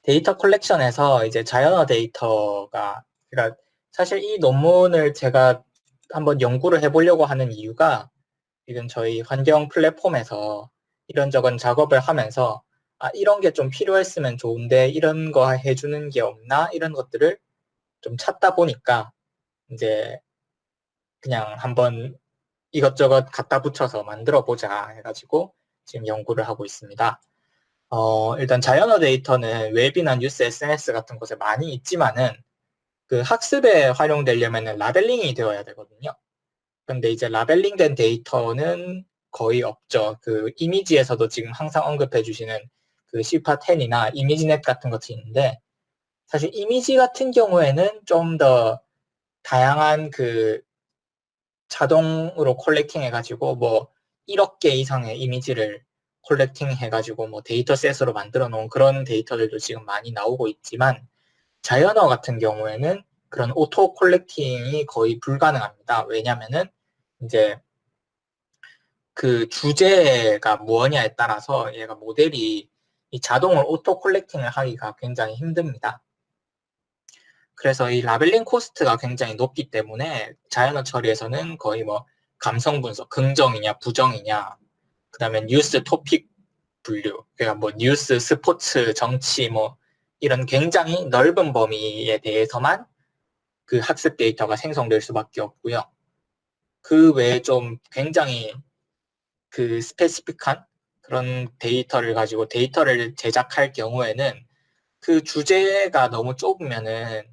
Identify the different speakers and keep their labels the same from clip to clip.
Speaker 1: 데이터 컬렉션에서 이제 자연어 데이터가, 그러니까 사실 이 논문을 제가 한번 연구를 해보려고 하는 이유가 지금 저희 환경 플랫폼에서 이런저런 작업을 하면서 이런 게 좀 필요했으면 좋은데 이런 거 해주는 게 없나? 이런 것들을 좀 찾다 보니까 이제 그냥 한번 이것저것 갖다 붙여서 만들어 보자 해가지고 지금 연구를 하고 있습니다. 일단 자연어 데이터는 웹이나 뉴스, SNS 같은 곳에 많이 있지만은 그 학습에 활용되려면은 라벨링이 되어야 되거든요. 근데 이제 라벨링된 데이터는 거의 없죠. 그 이미지에서도 지금 항상 언급해 주시는 그 시파10이나 이미지넷 같은 것이 있는데 사실 이미지 같은 경우에는 좀 더 다양한 그 자동으로 콜렉팅 해가지고 뭐 1억 개 이상의 이미지를 콜렉팅 해가지고 뭐 데이터셋으로 만들어 놓은 그런 데이터들도 지금 많이 나오고 있지만 자연어 같은 경우에는 그런 오토 콜렉팅이 거의 불가능합니다. 왜냐면은 이제 그 주제가 무엇냐에 따라서 얘가 모델이 이 자동을 오토 콜렉팅을 하기가 굉장히 힘듭니다. 그래서 이 라벨링 코스트가 굉장히 높기 때문에 자연어 처리에서는 거의 뭐 감성 분석, 긍정이냐 부정이냐, 그다음에 뉴스 토픽 분류, 그러니까 뭐 뉴스, 스포츠, 정치 뭐 이런 굉장히 넓은 범위에 대해서만 그 학습 데이터가 생성될 수밖에 없고요. 그 외에 좀 굉장히 그 스페시픽한 그런 데이터를 가지고 데이터를 제작할 경우에는 그 주제가 너무 좁으면은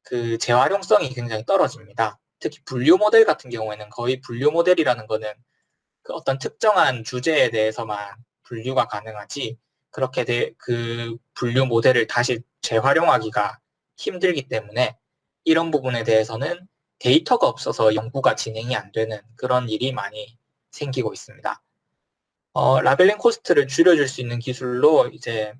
Speaker 1: 그 재활용성이 굉장히 떨어집니다. 특히 분류 모델 같은 경우에는 거의 분류 모델이라는 거는 그 어떤 특정한 주제에 대해서만 분류가 가능하지 그렇게 그 분류 모델을 다시 재활용하기가 힘들기 때문에 이런 부분에 대해서는 데이터가 없어서 연구가 진행이 안 되는 그런 일이 많이 생기고 있습니다. 라벨링 코스트를 줄여줄 수 있는 기술로 이제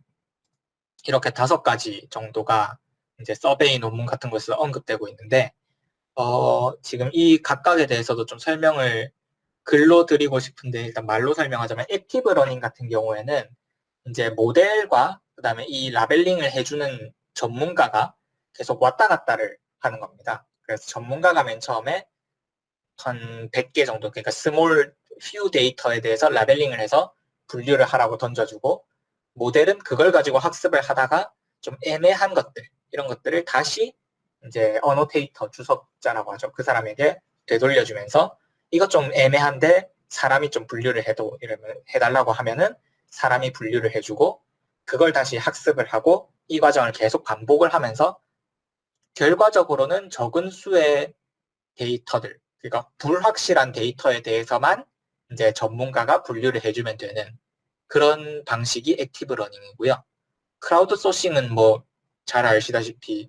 Speaker 1: 이렇게 5가지 정도가 이제 서베이 논문 같은 곳에서 언급되고 있는데, 지금 이 각각에 대해서도 좀 설명을 글로 드리고 싶은데, 일단 말로 설명하자면, 액티브 러닝 같은 경우에는 이제 모델과 그다음에 이 라벨링을 해주는 전문가가 계속 왔다 갔다를 하는 겁니다. 그래서 전문가가 맨 처음에 한 100개 정도, 그러니까 스몰 few 데이터에 대해서 라벨링을 해서 분류를 하라고 던져주고, 모델은 그걸 가지고 학습을 하다가 좀 애매한 것들, 이런 것들을 다시 이제 어노테이터, 주석자라고 하죠. 그 사람에게 되돌려주면서 이것 좀 애매한데 사람이 좀 분류를 해달라고 하면은 사람이 분류를 해주고 그걸 다시 학습을 하고 이 과정을 계속 반복을 하면서 결과적으로는 적은 수의 데이터들, 그러니까 불확실한 데이터에 대해서만 이제 전문가가 분류를 해주면 되는 그런 방식이 액티브 러닝이고요. 크라우드 소싱은 뭐 잘 아시다시피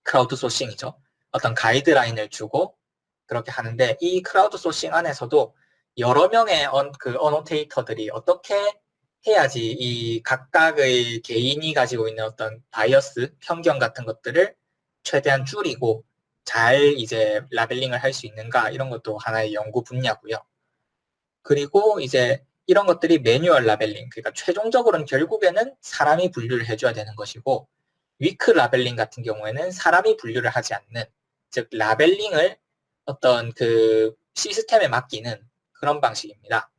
Speaker 1: 크라우드 소싱이죠. 어떤 가이드라인을 주고 그렇게 하는데 이 크라우드 소싱 안에서도 여러 명의 그 어노테이터들이 어떻게 해야지 이 각각의 개인이 가지고 있는 어떤 바이어스, 편견 같은 것들을 최대한 줄이고 잘 이제 라벨링을 할 수 있는가 이런 것도 하나의 연구 분야고요. 그리고 이제 이런 것들이 매뉴얼 라벨링, 그러니까 최종적으로는 결국에는 사람이 분류를 해줘야 되는 것이고 위크 라벨링 같은 경우에는 사람이 분류를 하지 않는, 즉 라벨링을 어떤 그 시스템에 맡기는 그런 방식입니다.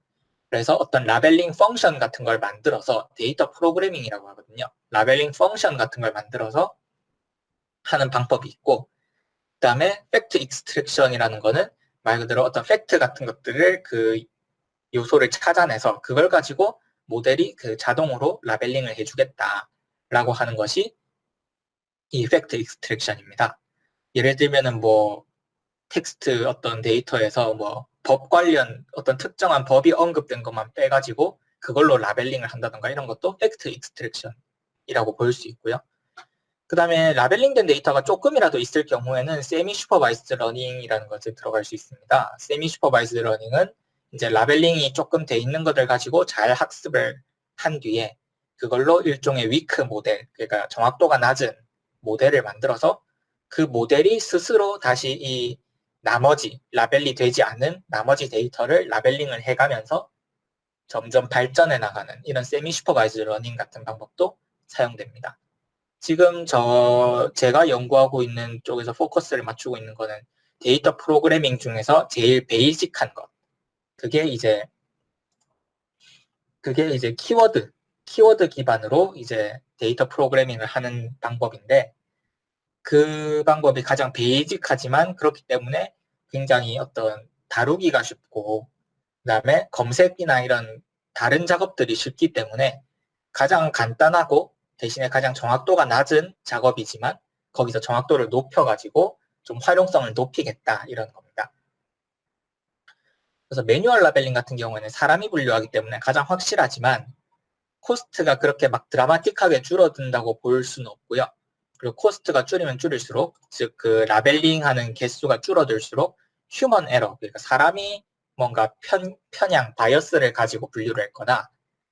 Speaker 1: 그래서 어떤 라벨링 펑션 같은 걸 만들어서 데이터 프로그래밍이라고 하거든요. 라벨링 펑션 같은 걸 만들어서 하는 방법이 있고 그다음에 팩트 익스트랙션이라는 거는 말 그대로 어떤 팩트 같은 것들을 그 요소를 찾아내서 그걸 가지고 모델이 그 자동으로 라벨링을 해주겠다라고 하는 것이 이 팩트 익스트랙션입니다. 예를 들면은 뭐 텍스트 어떤 데이터에서 뭐 법 관련 어떤 특정한 법이 언급된 것만 빼가지고 그걸로 라벨링을 한다던가 이런 것도 팩트 익스트랙션이라고 볼 수 있고요. 그 다음에 라벨링된 데이터가 조금이라도 있을 경우에는 세미 슈퍼바이스드 러닝이라는 것에 들어갈 수 있습니다. 세미 슈퍼바이스드 러닝은 이제 라벨링이 조금 돼 있는 것들 가지고 잘 학습을 한 뒤에 그걸로 일종의 위크 모델, 그러니까 정확도가 낮은 모델을 만들어서 그 모델이 스스로 다시 이 나머지 라벨이 되지 않은 나머지 데이터를 라벨링을 해가면서 점점 발전해 나가는 이런 세미 슈퍼바이즈 러닝 같은 방법도 사용됩니다. 지금 제가 연구하고 있는 쪽에서 포커스를 맞추고 있는 거는 데이터 프로그래밍 중에서 제일 베이직한 것. 그게 이제 키워드 기반으로 이제 데이터 프로그래밍을 하는 방법인데, 그 방법이 가장 베이직하지만 그렇기 때문에 굉장히 어떤 다루기가 쉽고, 그다음에 검색이나 이런 다른 작업들이 쉽기 때문에 가장 간단하고 대신에 가장 정확도가 낮은 작업이지만 거기서 정확도를 높여가지고 좀 활용성을 높이겠다, 이런 겁니다. 그래서 매뉴얼 라벨링 같은 경우에는 사람이 분류하기 때문에 가장 확실하지만 코스트가 그렇게 막 드라마틱하게 줄어든다고 볼 수는 없고요. 그리고 코스트가 줄이면 줄일수록, 즉 그 라벨링 하는 개수가 줄어들수록 휴먼 에러, 그러니까 사람이 뭔가 편향, 바이어스를 가지고 분류를 했거나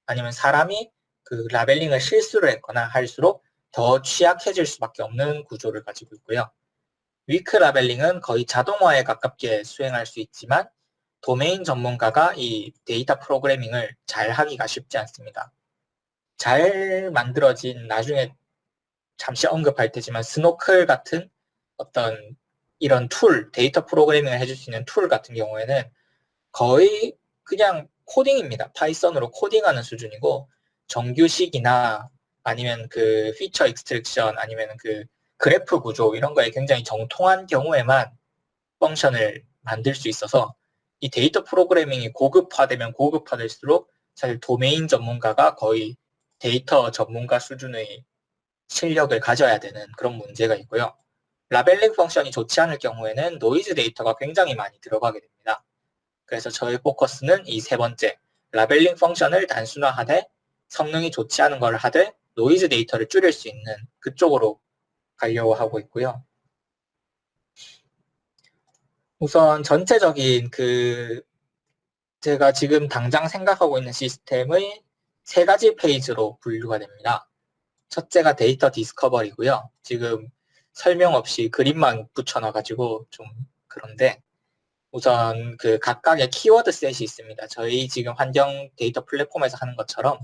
Speaker 1: 아니면 사람이 그 라벨링을 실수를 했거나 할수록 더 취약해질 수밖에 없는 구조를 가지고 있고요. 위크 라벨링은 거의 자동화에 가깝게 수행할 수 있지만 도메인 전문가가 이 데이터 프로그래밍을 잘 하기가 쉽지 않습니다. 잘 만들어진, 나중에 잠시 언급할 테지만 스노클 같은 어떤 이런 툴, 데이터 프로그래밍을 해줄 수 있는 툴 같은 경우에는 거의 그냥 코딩입니다. 파이썬으로 코딩하는 수준이고, 정규식이나 아니면 그 피처 익스트랙션 아니면 그 그래프 구조 이런 거에 굉장히 정통한 경우에만 펑션을 만들 수 있어서, 이 데이터 프로그래밍이 고급화되면 고급화될수록 사실 도메인 전문가가 거의 데이터 전문가 수준의 실력을 가져야 되는 그런 문제가 있고요. 라벨링 펑션이 좋지 않을 경우에는 노이즈 데이터가 굉장히 많이 들어가게 됩니다. 그래서 저의 포커스는 이 세 번째, 라벨링 펑션을 단순화하되 성능이 좋지 않은 걸 하되 노이즈 데이터를 줄일 수 있는 그쪽으로 가려고 하고 있고요. 우선 전체적인 제가 지금 당장 생각하고 있는 시스템의 세 가지 페이지로 분류가 됩니다. 첫째가 데이터 디스커버리고요. 지금 설명 없이 그림만 붙여놔가지고 좀 그런데, 우선 그 각각의 키워드 셋이 있습니다. 저희 지금 환경 데이터 플랫폼에서 하는 것처럼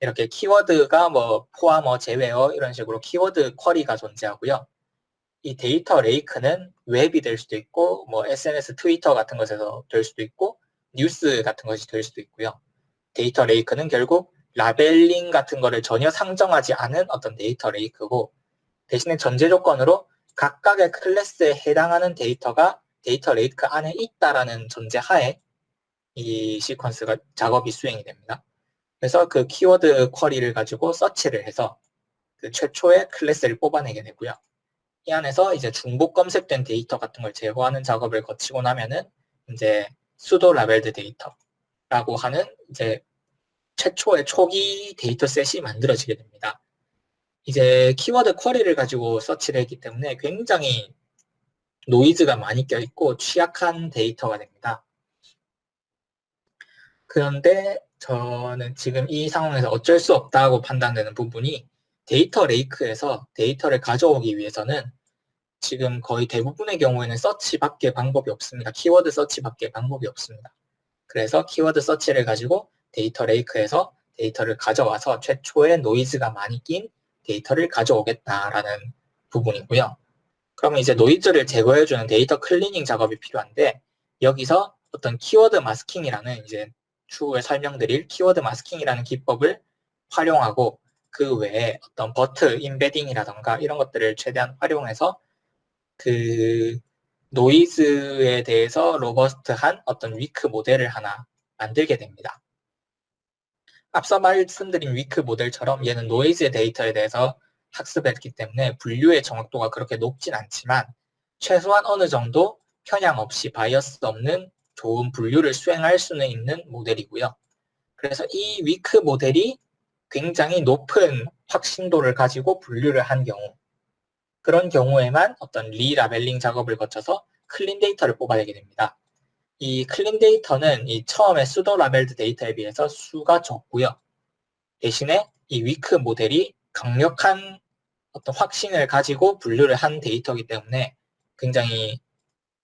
Speaker 1: 이렇게 키워드가 뭐 포함어, 제외어 이런 식으로 키워드 쿼리가 존재하고요. 이 데이터 레이크는 웹이 될 수도 있고 뭐 SNS, 트위터 같은 것에서 될 수도 있고 뉴스 같은 것이 될 수도 있고요. 데이터 레이크는 결국 라벨링 같은 거를 전혀 상정하지 않은 어떤 데이터 레이크고, 대신에 전제 조건으로 각각의 클래스에 해당하는 데이터가 데이터 레이크 안에 있다라는 전제 하에 이 시퀀스가 작업이 수행이 됩니다. 그래서 그 키워드 쿼리를 가지고 서치를 해서 그 최초의 클래스를 뽑아내게 되고요. 이 안에서 이제 중복 검색된 데이터 같은 걸 제거하는 작업을 거치고 나면은 이제 수도 라벨드 데이터라고 하는 이제 최초의 초기 데이터셋이 만들어지게 됩니다. 이제 키워드 쿼리를 가지고 서치를 했기 때문에 굉장히 노이즈가 많이 껴있고 취약한 데이터가 됩니다. 그런데 저는 지금 이 상황에서 어쩔 수 없다고 판단되는 부분이, 데이터 레이크에서 데이터를 가져오기 위해서는 지금 거의 대부분의 경우에는 서치밖에 방법이 없습니다. 키워드 서치밖에 방법이 없습니다. 그래서 키워드 서치를 가지고 데이터 레이크에서 데이터를 가져와서 최초의 노이즈가 많이 낀 데이터를 가져오겠다라는 부분이고요. 그러면 이제 노이즈를 제거해주는 데이터 클리닝 작업이 필요한데, 여기서 어떤 키워드 마스킹이라는, 이제 추후에 설명드릴 키워드 마스킹이라는 기법을 활용하고, 그 외에 어떤 버트 임베딩이라던가 이런 것들을 최대한 활용해서 그 노이즈에 대해서 로버스트한 어떤 위크 모델을 하나 만들게 됩니다. 앞서 말씀드린 위크 모델처럼 얘는 노이즈 데이터에 대해서 학습했기 때문에 분류의 정확도가 그렇게 높진 않지만 최소한 어느 정도 편향 없이 바이어스 없는 좋은 분류를 수행할 수는 있는 모델이고요. 그래서 이 위크 모델이 굉장히 높은 확신도를 가지고 분류를 한 경우, 그런 경우에만 어떤 리라벨링 작업을 거쳐서 클린 데이터를 뽑아내게 됩니다. 이 클린 데이터는 이 처음에 수도 라벨드 데이터에 비해서 수가 적고요. 대신에 이 위크 모델이 강력한 어떤 확신을 가지고 분류를 한 데이터이기 때문에 굉장히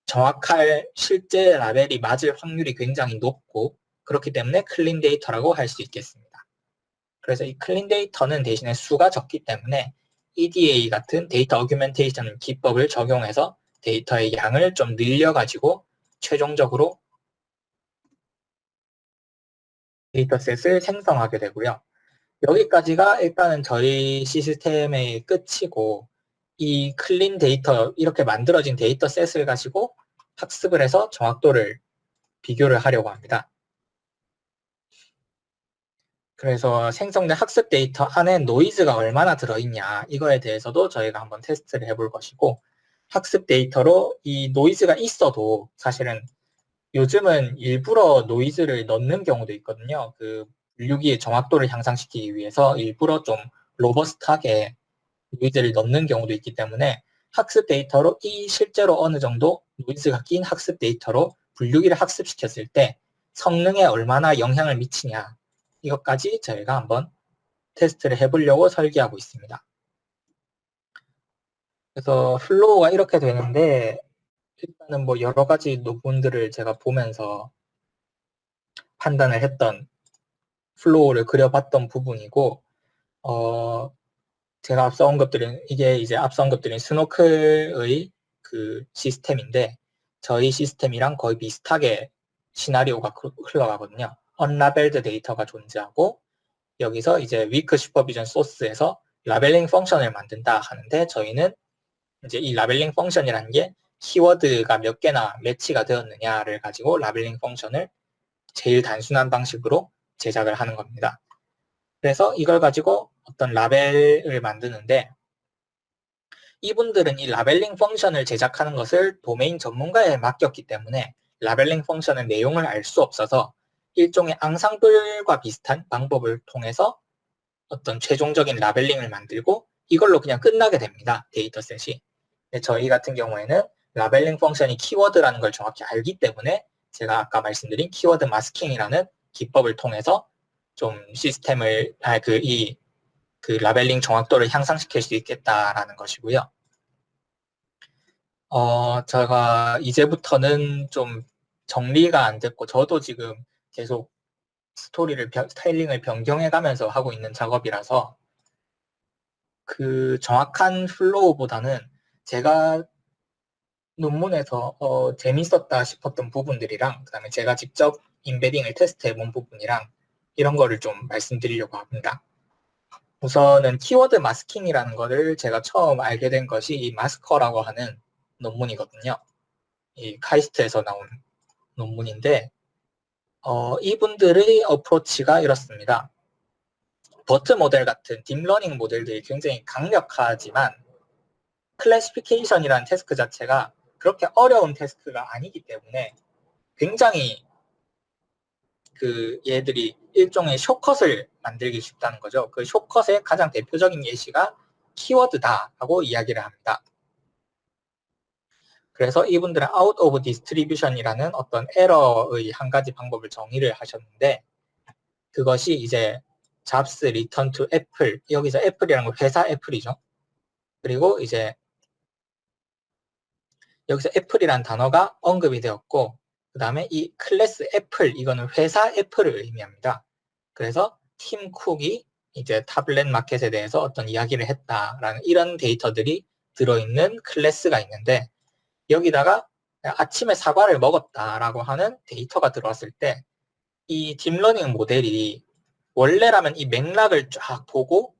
Speaker 1: 정확할, 실제 라벨이 맞을 확률이 굉장히 높고, 그렇기 때문에 클린 데이터라고 할 수 있겠습니다. 그래서 이 클린 데이터는 대신에 수가 적기 때문에 EDA 같은 데이터 어규멘테이션 기법을 적용해서 데이터의 양을 좀 늘려가지고 최종적으로 데이터셋을 생성하게 되고요. 여기까지가 일단은 저희 시스템의 끝이고, 이 클린 데이터, 이렇게 만들어진 데이터셋을 가지고 학습을 해서 정확도를 비교를 하려고 합니다. 그래서 생성된 학습 데이터 안에 노이즈가 얼마나 들어있냐, 이거에 대해서도 저희가 한번 테스트를 해볼 것이고, 학습 데이터로 이 노이즈가 있어도 사실은 요즘은 일부러 노이즈를 넣는 경우도 있거든요. 그 분류기의 정확도를 향상시키기 위해서 일부러 좀 로버스트하게 노이즈를 넣는 경우도 있기 때문에 학습 데이터로 이 실제로 어느 정도 노이즈가 낀 학습 데이터로 분류기를 학습시켰을 때 성능에 얼마나 영향을 미치냐, 이것까지 저희가 한번 테스트를 해보려고 설계하고 있습니다. 그래서 플로우가 이렇게 되는데, 일단은 뭐 여러 가지 논문들을 제가 보면서 판단을 했던 플로우를 그려봤던 부분이고, 제가 앞서 언급드린, 이게 이제 앞서 언급드린 스노클의 그 시스템인데, 저희 시스템이랑 거의 비슷하게 시나리오가 흘러가거든요. 언라벨드 데이터가 존재하고, 여기서 이제 위크 슈퍼비전 소스에서 라벨링 펑션을 만든다 하는데, 저희는 이제 이 라벨링 펑션이라는 게 키워드가 몇 개나 매치가 되었느냐를 가지고 라벨링 펑션을 제일 단순한 방식으로 제작을 하는 겁니다. 그래서 이걸 가지고 어떤 라벨을 만드는데, 이분들은 이 라벨링 펑션을 제작하는 것을 도메인 전문가에 맡겼기 때문에 라벨링 펑션의 내용을 알 수 없어서 일종의 앙상블과 비슷한 방법을 통해서 어떤 최종적인 라벨링을 만들고 이걸로 그냥 끝나게 됩니다. 데이터셋이. 근데 저희 같은 경우에는 라벨링 펑션이 키워드라는 걸 정확히 알기 때문에 제가 아까 말씀드린 키워드 마스킹이라는 기법을 통해서 좀 시스템을, 그 라벨링 정확도를 향상시킬 수 있겠다라는 것이고요. 제가 이제부터는 좀 정리가 안 됐고, 저도 지금 계속 스타일링을 변경해가면서 하고 있는 작업이라서 그 정확한 플로우보다는 제가 논문에서 재밌었다 싶었던 부분들이랑 그다음에 제가 직접 임베딩을 테스트해본 부분이랑 이런 거를 좀 말씀드리려고 합니다. 우선은 키워드 마스킹이라는 거를 제가 처음 알게 된 것이 이 마스커라고 하는 논문이거든요. 이 카이스트에서 나온 논문인데, 이분들의 어프로치가 이렇습니다. 버트 모델 같은 딥러닝 모델들이 굉장히 강력하지만 클래시피케이션이라는 태스크 자체가 그렇게 어려운 태스크가 아니기 때문에 굉장히 그 얘들이 일종의 숏컷을 만들기 쉽다는 거죠. 그 숏컷의 가장 대표적인 예시가 키워드다라고 이야기를 합니다. 그래서 이분들은 out of distribution이라는 어떤 에러의 한 가지 방법을 정의를 하셨는데, 그것이 이제 잡스 리턴 투 애플, 여기서 애플이라는 건 회사 애플이죠. 그리고 이제 여기서 애플이라는 단어가 언급이 되었고, 그 다음에 이 클래스 애플, 이거는 회사 애플을 의미합니다. 그래서 팀 쿡이 이제 타블렛 마켓에 대해서 어떤 이야기를 했다라는 이런 데이터들이 들어있는 클래스가 있는데, 여기다가 아침에 사과를 먹었다라고 하는 데이터가 들어왔을 때 이 딥러닝 모델이 원래라면 이 맥락을 쫙 보고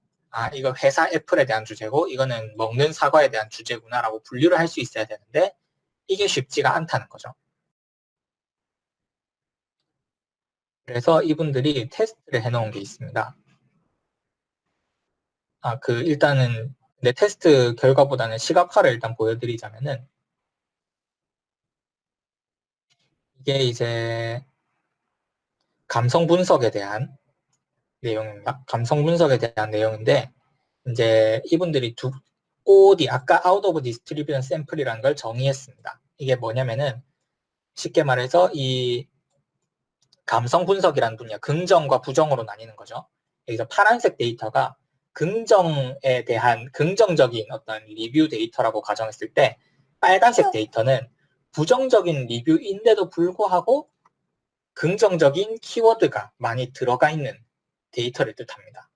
Speaker 1: 이거 회사 애플에 대한 주제고 이거는 먹는 사과에 대한 주제구나라고 분류를 할 수 있어야 되는데 이게 쉽지가 않다는 거죠. 그래서 이분들이 테스트를 해놓은 게 있습니다. 일단은 내 테스트 결과보다는 시각화를 일단 보여드리자면은, 이게 이제 감성 분석에 대한 내용입니다. 감성 분석에 대한 내용인데, 이제 이분들이 OOD, 아까 Out of Distribution Sample이라는 걸 정의했습니다. 이게 뭐냐면은 쉽게 말해서 이 감성 분석이라는 분야, 긍정과 부정으로 나뉘는 거죠. 여기서 파란색 데이터가 긍정에 대한 긍정적인 어떤 리뷰 데이터라고 가정했을 때, 빨간색 데이터는 부정적인 리뷰인데도 불구하고 긍정적인 키워드가 많이 들어가 있는 데이터를 뜻합니다.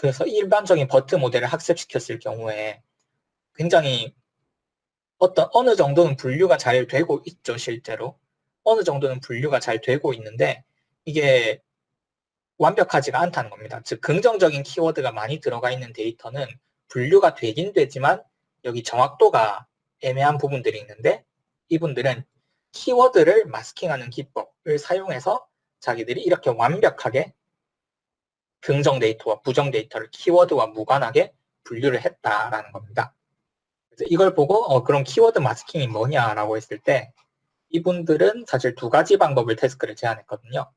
Speaker 1: 그래서 일반적인 버트 모델을 학습시켰을 경우에 굉장히 어느 정도는 분류가 잘 되고 있죠, 실제로. 어느 정도는 분류가 잘 되고 있는데 이게 완벽하지가 않다는 겁니다. 즉, 긍정적인 키워드가 많이 들어가 있는 데이터는 분류가 되긴 되지만 여기 정확도가 애매한 부분들이 있는데 이분들은 키워드를 마스킹하는 기법을 사용해서 자기들이 이렇게 완벽하게 긍정 데이터와 부정 데이터를 키워드와 무관하게 분류를 했다라는 겁니다. 그래서 이걸 보고 그럼 키워드 마스킹이 뭐냐라고 했을 때 이분들은 사실 두 가지 방법을 태스크를 제안했거든요.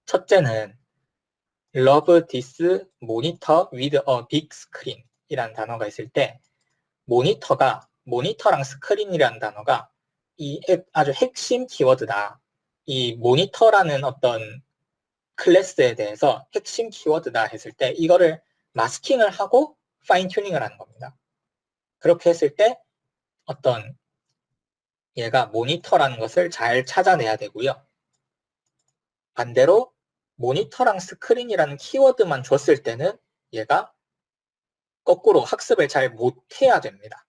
Speaker 1: 첫째는 Love this monitor with a big screen 이라는 단어가 있을 때 모니터랑 스크린이라는 단어가 이 아주 핵심 키워드다. 이 모니터라는 어떤 클래스에 대해서 핵심 키워드다 했을 때 이거를 마스킹을 하고 파인 튜닝을 하는 겁니다. 그렇게 했을 때 어떤 얘가 모니터라는 것을 잘 찾아내야 되고요. 반대로 모니터랑 스크린이라는 키워드만 줬을 때는 얘가 거꾸로 학습을 잘 못해야 됩니다.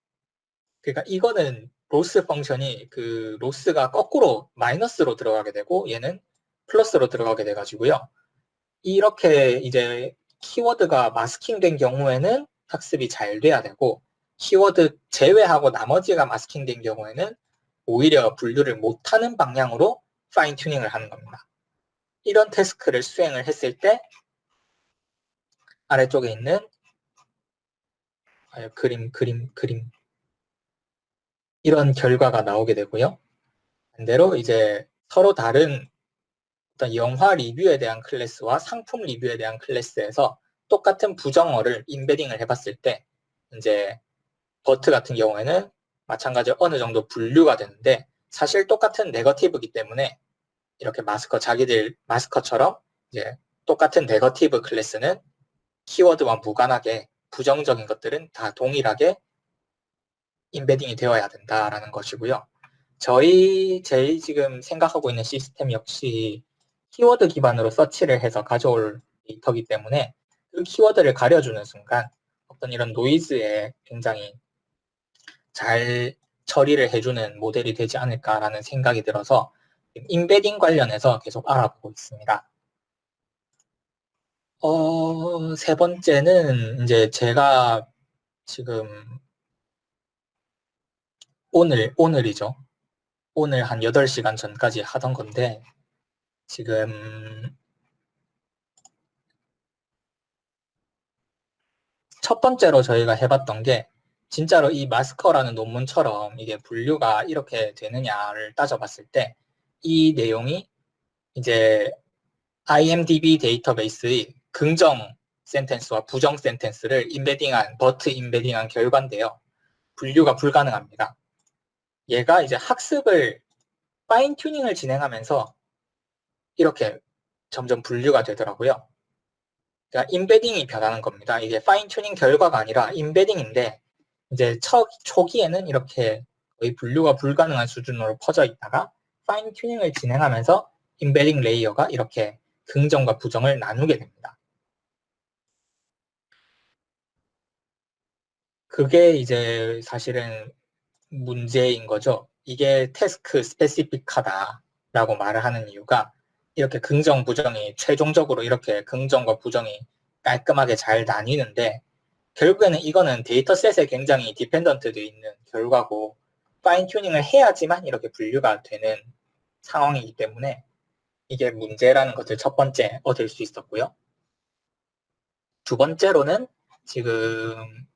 Speaker 1: 그러니까 이거는 로스 펑션이 그 로스가 거꾸로 마이너스로 들어가게 되고 얘는 플러스로 들어가게 돼가지고요. 이렇게 이제 키워드가 마스킹된 경우에는 학습이 잘 돼야 되고 키워드 제외하고 나머지가 마스킹된 경우에는 오히려 분류를 못하는 방향으로 파인 튜닝을 하는 겁니다. 이런 태스크를 수행을 했을 때 아래쪽에 있는 그림 이런 결과가 나오게 되고요. 반대로 이제 서로 다른 어떤 영화 리뷰에 대한 클래스와 상품 리뷰에 대한 클래스에서 똑같은 부정어를 인베딩을 해봤을 때 이제 버트 같은 경우에는 마찬가지로 어느 정도 분류가 되는데 사실 똑같은 네거티브이기 때문에 이렇게 자기들 마스커처럼 이제 똑같은 네거티브 클래스는 키워드와 무관하게 부정적인 것들은 다 동일하게 인베딩이 되어야 된다라는 것이고요. 저희 지금 생각하고 있는 시스템 역시 키워드 기반으로 서치를 해서 가져올 데이터이기 때문에 그 키워드를 가려주는 순간 어떤 이런 노이즈에 굉장히 잘 처리를 해주는 모델이 되지 않을까라는 생각이 들어서 인베딩 관련해서 계속 알아보고 있습니다. 세 번째는 이제 제가 지금 오늘이죠. 오늘 한 8시간 전까지 하던 건데 지금 첫 번째로 저희가 해봤던 게 진짜로 이 마스커라는 논문처럼 이게 분류가 이렇게 되느냐를 따져봤을 때 이 내용이 이제 IMDb 데이터베이스의 긍정 센텐스와 부정 센텐스를 버트 인베딩한 결과인데요. 분류가 불가능합니다. 얘가 이제 학습을 파인 튜닝을 진행하면서 이렇게 점점 분류가 되더라고요. 그러니까 인베딩이 변하는 겁니다. 이게 파인 튜닝 결과가 아니라 인베딩인데 이제 초기에는 이렇게 거의 분류가 불가능한 수준으로 퍼져 있다가 파인 튜닝을 진행하면서 인베딩 레이어가 이렇게 긍정과 부정을 나누게 됩니다. 그게 이제 사실은 문제인 거죠. 이게 태스크 스페시픽하다라고 말을 하는 이유가 이렇게 긍정, 부정이 최종적으로 이렇게 긍정과 부정이 깔끔하게 잘 나뉘는데 결국에는 이거는 데이터셋에 굉장히 디펜던트되어 있는 결과고 파인 튜닝을 해야지만 이렇게 분류가 되는 상황이기 때문에 이게 문제라는 것을 첫 번째 얻을 수 있었고요. 두 번째로는 지금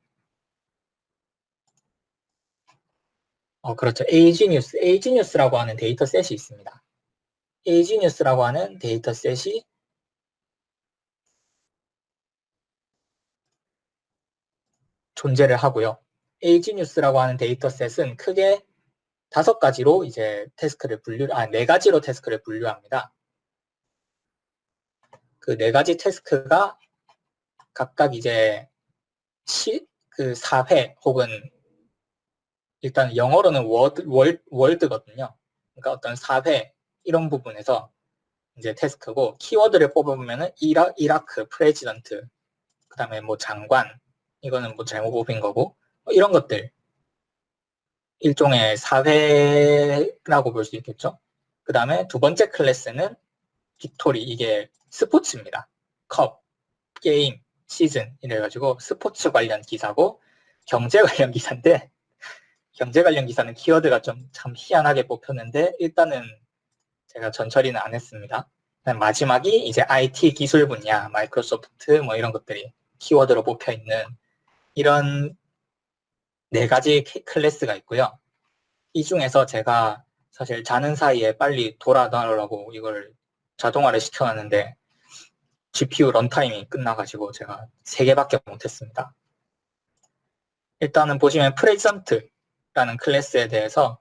Speaker 1: 그렇죠. 에이지뉴스라고 하는 데이터셋이 있습니다. 에이지뉴스라고 하는 데이터셋이 존재를 하고요. 에이지뉴스라고 하는 데이터셋은 크게 5가지로 이제 네 가지로 태스크를 분류합니다. 그 4가지 태스크가 각각 이제 그 4회 혹은 일단 영어로는 월드거든요. 그러니까 어떤 4회 이런 부분에서 이제 태스크고 키워드를 뽑아보면은 이라크, 프레지던트 그 다음에 뭐 장관, 이거는 뭐 잘못 뽑힌 거고, 이런 것들. 일종의 사회라고 볼 수 있겠죠. 그 다음에 두 번째 클래스는 빅토리, 이게 스포츠입니다. 컵, 게임, 시즌 이래가지고 스포츠 관련 기사고 경제 관련 기사인데 경제 관련 기사는 키워드가 좀 참 희한하게 뽑혔는데 일단은 제가 전처리는 안 했습니다. 마지막이 이제 IT 기술 분야, 마이크로소프트 뭐 이런 것들이 키워드로 뽑혀 있는 이런 네 가지 클래스가 있고요. 이 중에서 제가 사실 자는 사이에 빨리 돌아가려고 이걸 자동화를 시켜놨는데 GPU 런타임이 끝나가지고 제가 3개밖에 못했습니다. 일단은 보시면 프레지던트라는 클래스에 대해서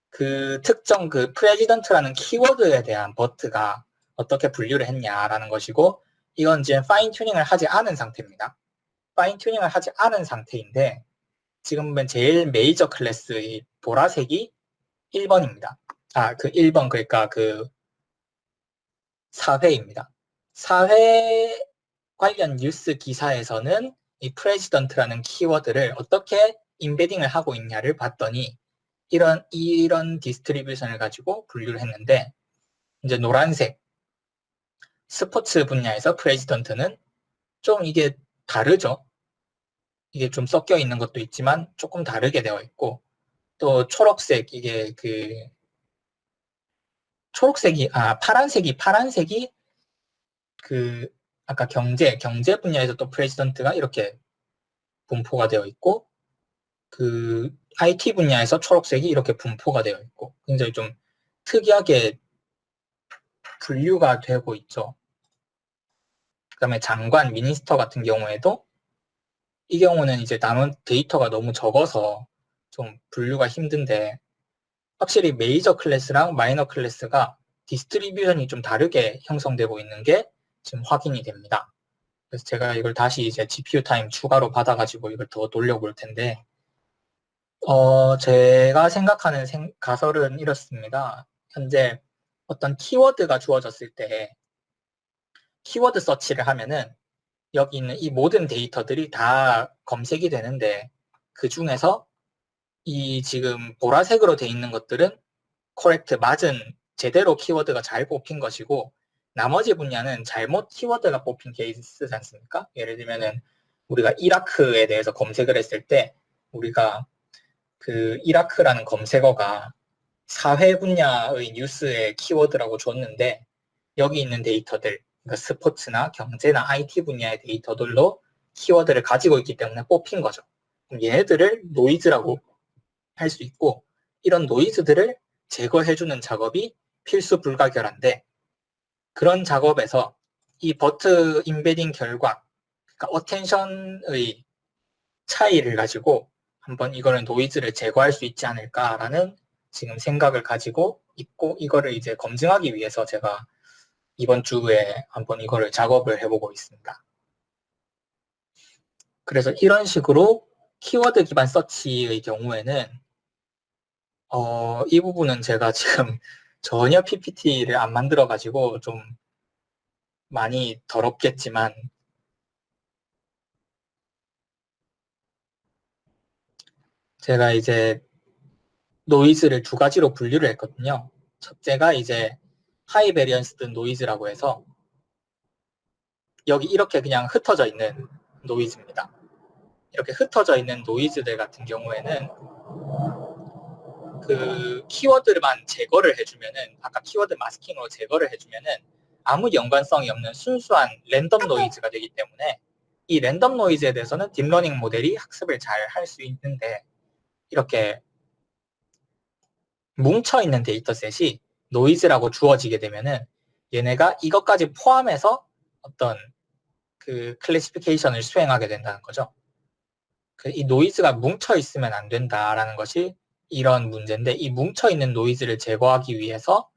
Speaker 1: 그 특정 그 프레지던트라는 키워드에 대한 버트가 어떻게 분류를 했냐라는 것이고 이건 지금 파인 튜닝을 하지 않은 상태입니다. 파인 튜닝을 하지 않은 상태인데 지금 보면 제일 메이저 클래스의 보라색이 1번입니다. 그 1번 그러니까 그 사회입니다. 사회 관련 뉴스 기사에서는 이 프레지던트라는 키워드를 어떻게 인베딩을 하고 있냐를 봤더니 이런 디스트리뷰션을 가지고 분류를 했는데 이제 노란색 스포츠 분야에서 프레지던트는 좀 이게 다르죠. 이게 좀 섞여 있는 것도 있지만 조금 다르게 되어 있고 또 초록색 이게 그 초록색이 파란색이 그 아까 경제 분야에서 또 프레지던트가 이렇게 분포가 되어 있고 그 IT 분야에서 초록색이 이렇게 분포가 되어 있고 굉장히 좀 특이하게 분류가 되고 있죠. 그다음에 장관, 미니스터 같은 경우에도 이 경우는 이제 남은 데이터가 너무 적어서 좀 분류가 힘든데 확실히 메이저 클래스랑 마이너 클래스가 디스트리뷰션이 좀 다르게 형성되고 있는 게 지금 확인이 됩니다. 그래서 제가 이걸 다시 이제 GPU 타임 추가로 받아가지고 이걸 더 돌려볼 텐데 제가 생각하는 가설은 이렇습니다. 현재 어떤 키워드가 주어졌을 때 키워드 서치를 하면은 여기 있는 이 모든 데이터들이 다 검색이 되는데 그 중에서 이 지금 보라색으로 돼 있는 것들은 코렉트 맞은 제대로 키워드가 잘 뽑힌 것이고 나머지 분야는 잘못 키워드가 뽑힌 케이스지 않습니까? 예를 들면은 우리가 이라크에 대해서 검색을 했을 때 우리가 그 이라크라는 검색어가 사회 분야의 뉴스의 키워드라고 줬는데 여기 있는 데이터들 그러니까 스포츠나 경제나 IT 분야의 데이터들로 키워드를 가지고 있기 때문에 뽑힌 거죠. 그럼 얘네들을 노이즈라고 할 수 있고 이런 노이즈들을 제거해주는 작업이 필수 불가결한데 그런 작업에서 이 버트 인베딩 결과 그러니까 어텐션의 차이를 가지고 한번 이거는 노이즈를 제거할 수 있지 않을까라는 지금 생각을 가지고 있고 이거를 이제 검증하기 위해서 제가 이번 주에 한번 이거를 작업을 해보고 있습니다. 그래서 이런 식으로 키워드 기반 서치의 경우에는 이 부분은 제가 지금 전혀 PPT를 안 만들어가지고 좀 많이 더럽겠지만 제가 이제 노이즈를 두 가지로 분류를 했거든요. 첫째가 이제 하이 베리언스 노이즈라고 해서 여기 이렇게 그냥 흩어져 있는 노이즈입니다. 이렇게 흩어져 있는 노이즈들 같은 경우에는 그 키워드만 제거를 해주면은 아까 키워드 마스킹으로 제거를 해주면은 아무 연관성이 없는 순수한 랜덤 노이즈가 되기 때문에 이 랜덤 노이즈에 대해서는 딥러닝 모델이 학습을 잘 할 수 있는데 이렇게 뭉쳐있는 데이터셋이 노이즈라고 주어지게 되면은 얘네가 이것까지 포함해서 어떤 그 클래시피케이션을 수행하게 된다는 거죠. 이 노이즈가 뭉쳐 있으면 안 된다라는 것이 이런 문제인데 이 뭉쳐 있는 노이즈를 제거하기 위해서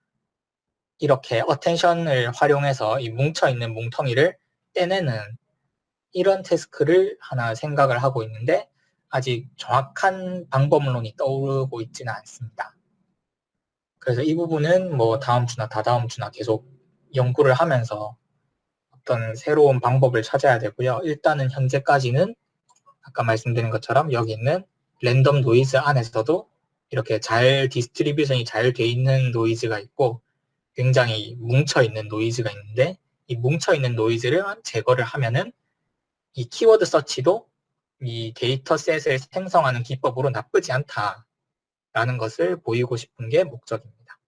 Speaker 1: 이렇게 어텐션을 활용해서 이 뭉쳐 있는 뭉텅이를 떼내는 이런 태스크를 하나 생각을 하고 있는데 아직 정확한 방법론이 떠오르고 있지는 않습니다. 그래서 이 부분은 뭐 다음 주나 다다음 주나 계속 연구를 하면서 어떤 새로운 방법을 찾아야 되고요. 일단은 현재까지는 아까 말씀드린 것처럼 여기 있는 랜덤 노이즈 안에서도 이렇게 잘 디스트리뷰션이 잘 돼 있는 노이즈가 있고 굉장히 뭉쳐 있는 노이즈가 있는데 이 뭉쳐 있는 노이즈를 제거를 하면은 이 키워드 서치도 이 데이터셋을 생성하는 기법으로 나쁘지 않다라는 것을 보이고 싶은 게 목적입니다.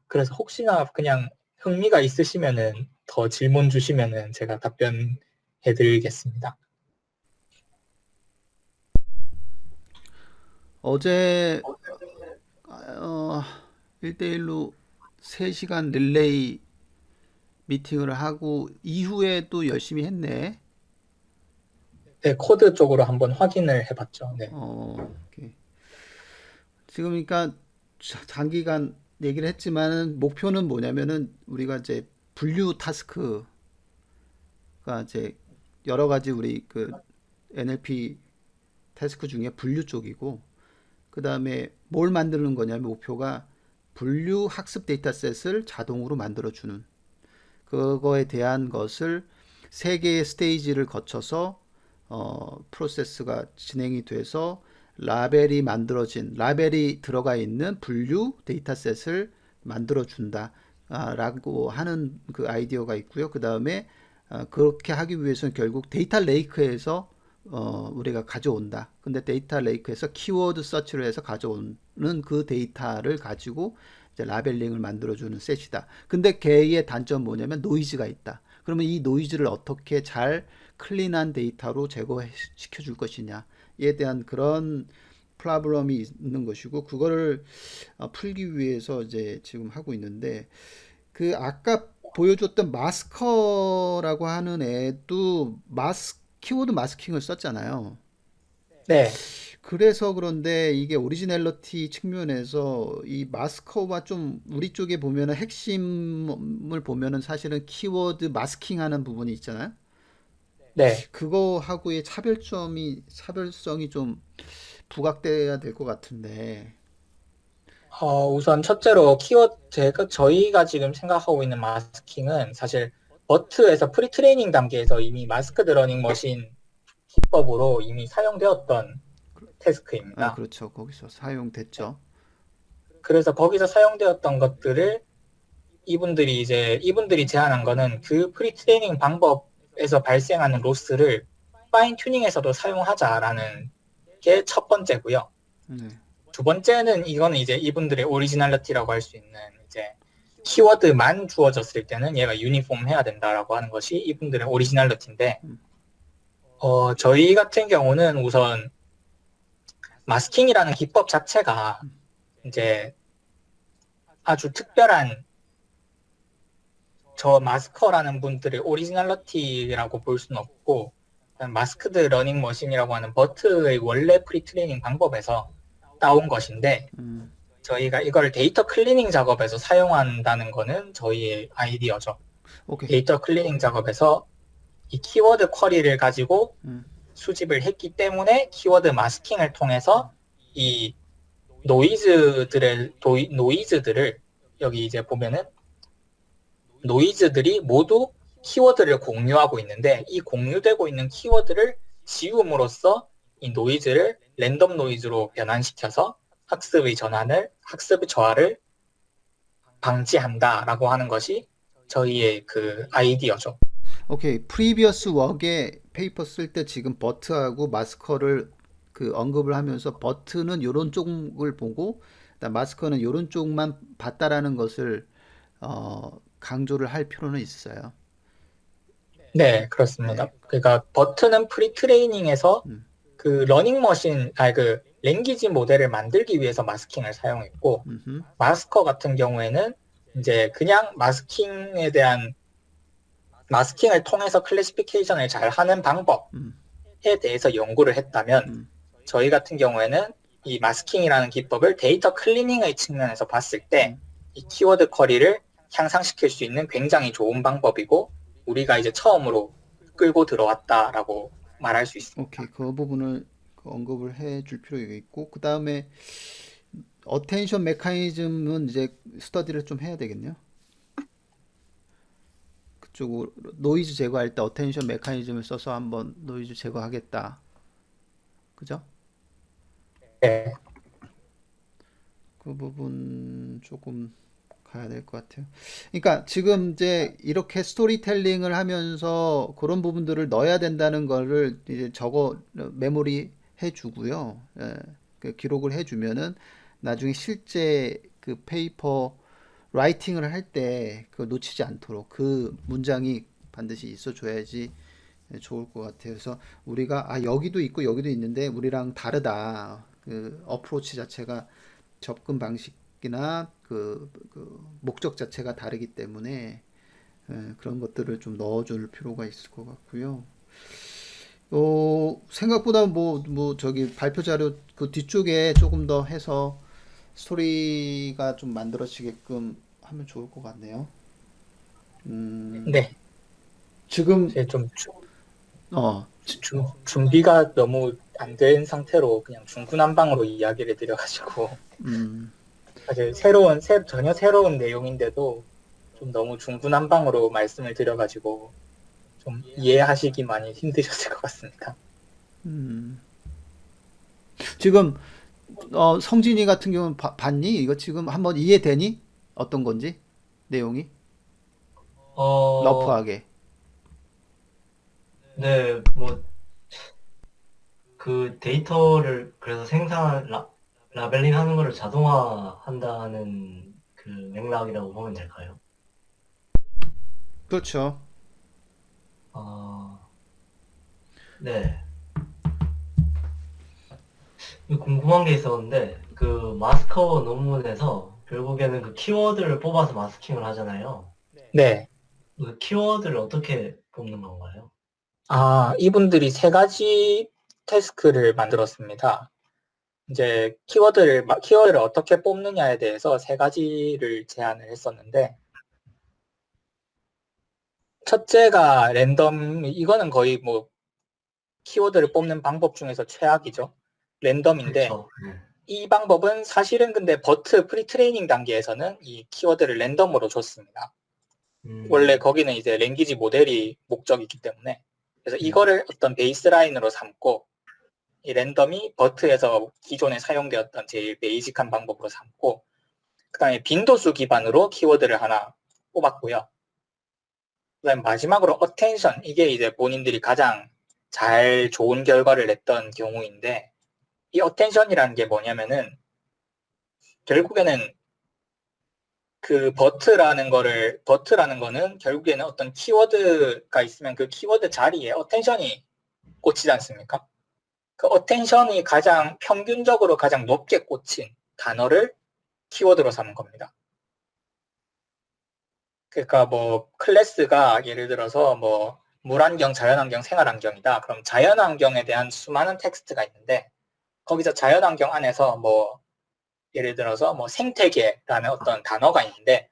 Speaker 1: 그래서 혹시나 그냥 흥미가 있으시면은 더 질문 주시면은 제가 답변해 드리겠습니다.
Speaker 2: 어제 1대1로 3시간 릴레이 미팅을 하고 이후에 또 열심히 했네.
Speaker 1: 네, 코드 쪽으로 한번 확인을 해봤죠. 네.
Speaker 2: 오케이. 지금 그러니까 장기간 얘기를 했지만은 목표는 뭐냐면은 우리가 이제 분류 타스크가 이제 여러 가지 우리 그 NLP 태스크 중에 분류 쪽이고, 그 다음에 뭘 만드는 거냐면 목표가 분류 학습 데이터셋을 자동으로 만들어주는 그거에 대한 것을 세 개의 스테이지를 거쳐서 프로세스가 진행이 돼서 라벨이 들어가 있는 분류 데이터셋을 만들어준다 라고 하는 그 아이디어가 있고요. 그 다음에 그렇게 하기 위해서는 결국 데이터 레이크에서 우리가 가져온다. 근데 데이터 레이크에서 키워드 서치를 해서 가져오는 그 데이터를 가지고 이제 라벨링을 만들어주는 셋이다. 근데 걔의 단점 뭐냐면 노이즈가 있다. 그러면 이 노이즈를 어떻게 잘 클린한 데이터로 제거시켜 줄 것이냐에 대한 그런 프로블럼이 있는 것이고, 그거를 풀기 위해서 이제 지금 하고 있는데, 그 아까 보여줬던 마스커라고 하는 애도 키워드 마스킹을 썼잖아요.
Speaker 1: 네.
Speaker 2: 그래서 그런데 이게 오리지널리티 측면에서 이 마스커와 좀 우리 쪽에 보면은 핵심을 보면은 사실은 키워드 마스킹하는 부분이 있잖아요.
Speaker 1: 네.
Speaker 2: 그거하고의 차별성이 좀 부각돼야 될 것 같은데.
Speaker 1: 우선 첫째로 저희가 지금 생각하고 있는 마스킹은 사실 버트에서 프리트레이닝 단계에서 이미 마스크드 러닝 머신 기법으로 이미 사용되었던 태스크입니다.
Speaker 2: 그렇죠. 거기서 사용됐죠.
Speaker 1: 그래서 거기서 사용되었던 것들을 이분들이 제안한 거는 그 프리트레이닝 방법에서 발생하는 로스를 파인 튜닝에서도 사용하자라는 게 첫 번째고요.
Speaker 2: 네.
Speaker 1: 두 번째는 이거는 이제 이분들의 오리지널리티라고 할 수 있는 이제 키워드만 주어졌을 때는 얘가 유니폼 해야 된다라고 하는 것이 이분들의 오리지널리티인데 저희 같은 경우는 우선 마스킹이라는 기법 자체가 이제 아주 특별한 저 마스커라는 분들의 오리지널리티라고 볼 수는 없고 마스크드 러닝 머신이라고 하는 버트의 원래 프리트레이닝 방법에서 따온 것인데
Speaker 2: 음,
Speaker 1: 저희가 이걸 데이터 클리닝 작업에서 사용한다는 거는 저희의 아이디어죠.
Speaker 2: 오케이.
Speaker 1: 데이터 클리닝 작업에서 이 키워드 쿼리를 가지고
Speaker 2: 음,
Speaker 1: 수집을 했기 때문에 키워드 마스킹을 통해서 이 노이즈들을 여기 이제 보면은 노이즈들이 모두 키워드를 공유하고 있는데 이 공유되고 있는 키워드를 지움으로써 이 노이즈를 랜덤 노이즈로 변환시켜서 학습의 저하를 방지한다라고 하는 것이 저희의 그 아이디어죠.
Speaker 2: 오케이. 프리비어스 웍에 페이퍼 쓸 때 지금 버트하고 마스커를 그 언급을 하면서 버트는 요런 쪽을 보고 그다음 마스커는 요런 쪽만 봤다라는 것을 강조를 할 필요는 있어요.
Speaker 1: 네,
Speaker 2: 네.
Speaker 1: 그렇습니다. 그러니까 버튼은 프리트레이닝에서
Speaker 2: 음,
Speaker 1: 그 러닝머신, 아니 그 랭귀지 모델을 만들기 위해서 마스킹을 사용했고
Speaker 2: 음흠,
Speaker 1: 마스커 같은 경우에는 이제 그냥 마스킹을 통해서 클래시피케이션을 잘 하는 방법에
Speaker 2: 음,
Speaker 1: 대해서 연구를 했다면
Speaker 2: 음.
Speaker 1: 저희 같은 경우에는 이 마스킹이라는 기법을 데이터 클리닝의 측면에서 봤을 때 이 키워드 쿼리를 향상시킬 수 있는 굉장히 좋은 방법이고 우리가 이제 처음으로 끌고 들어왔다라고 말할 수 있습니다.
Speaker 2: 오케이. 그 부분을 언급을 해 줄 필요가 있고, 그 다음에 어텐션 메커니즘은 이제 스터디를 좀 해야 되겠네요. 쪽으로 노이즈 제거할 때 어텐션 메커니즘을 써서 한번 노이즈 제거하겠다. 그죠?
Speaker 1: 네.
Speaker 2: 그 부분 조금 가야 될 것 같아요. 그러니까 지금 이제 이렇게 스토리텔링을 하면서 그런 부분들을 넣어야 된다는 거를 이제 적어 메모리 해주고요. 예, 그 기록을 해주면은 나중에 실제 그 페이퍼 라이팅을 할 때 그 놓치지 않도록 그 문장이 반드시 있어줘야지 좋을 것 같아요. 그래서 우리가 아 여기도 있고 여기도 있는데 우리랑 다르다. 그 어프로치 자체가 접근 방식이나 그 목적 자체가 다르기 때문에 그런 것들을 좀 넣어줄 필요가 있을 것 같고요. 생각보다 뭐 저기 발표 자료 그 뒤쪽에 조금 더 해서 스토리가 좀 만들어지게끔 하면 좋을 것 같네요. 음,
Speaker 1: 네.
Speaker 2: 지금
Speaker 1: 이제 좀
Speaker 2: 어,
Speaker 1: 준비가 너무 안 된 상태로 그냥 중구난방으로 이야기를 드려가지고
Speaker 2: 음,
Speaker 1: 사실 전혀 새로운 내용인데도 좀 너무 중구난방으로 말씀을 드려가지고 좀 이해하시기 많이 힘드셨을 것 같습니다.
Speaker 2: 음. 지금 성진이 같은 경우는 봤니? 이거 지금 한번 이해되니? 어떤 건지 내용이
Speaker 3: 어,
Speaker 2: 러프하게.
Speaker 3: 네, 뭐, 그 데이터를 그래서 라벨링 하는 거를 자동화한다는 그 맥락이라고 보면 될까요?
Speaker 2: 그렇죠.
Speaker 3: 아, 네. 궁금한 게 있었는데, 그 마스커 논문에서 결국에는 그 키워드를 뽑아서 마스킹을 하잖아요.
Speaker 1: 네.
Speaker 3: 그 키워드를 어떻게 뽑는 건가요?
Speaker 1: 이분들이 세 가지 태스크를 만들었습니다. 이제 키워드를 어떻게 뽑느냐에 대해서 세 가지를 제안을 했었는데, 첫째가 이거는 거의 뭐 키워드를 뽑는 방법 중에서 최악이죠. 랜덤인데,
Speaker 3: 그렇죠. 네.
Speaker 1: 이 방법은 사실은 근데 프리트레이닝 단계에서는 이 키워드를 랜덤으로 줬습니다. 원래
Speaker 3: 음,
Speaker 1: 거기는 이제 랭귀지 모델이 목적이기 때문에. 그래서
Speaker 3: 네.
Speaker 1: 이거를 어떤 베이스라인으로 삼고, 이 랜덤이 버트에서 기존에 사용되었던 제일 베이직한 방법으로 삼고, 그 다음에 빈도수 기반으로 키워드를 하나 뽑았고요. 그 다음에 마지막으로 어텐션, 이게 이제 본인들이 가장 잘 좋은 결과를 냈던 경우인데, 이 어텐션이라는 게 뭐냐면은, 결국에는 버트라는 거는 결국에는 어떤 키워드가 있으면 그 키워드 자리에 어텐션이 꽂히지 않습니까? 그 어텐션이 평균적으로 가장 높게 꽂힌 단어를 키워드로 삼은 겁니다. 그러니까 뭐 클래스가 예를 들어서 뭐 물환경, 자연환경, 생활환경이다. 그럼 자연환경에 대한 수많은 텍스트가 있는데 거기서 자연환경 안에서 뭐 예를 들어서 뭐 생태계라는 어떤 단어가 있는데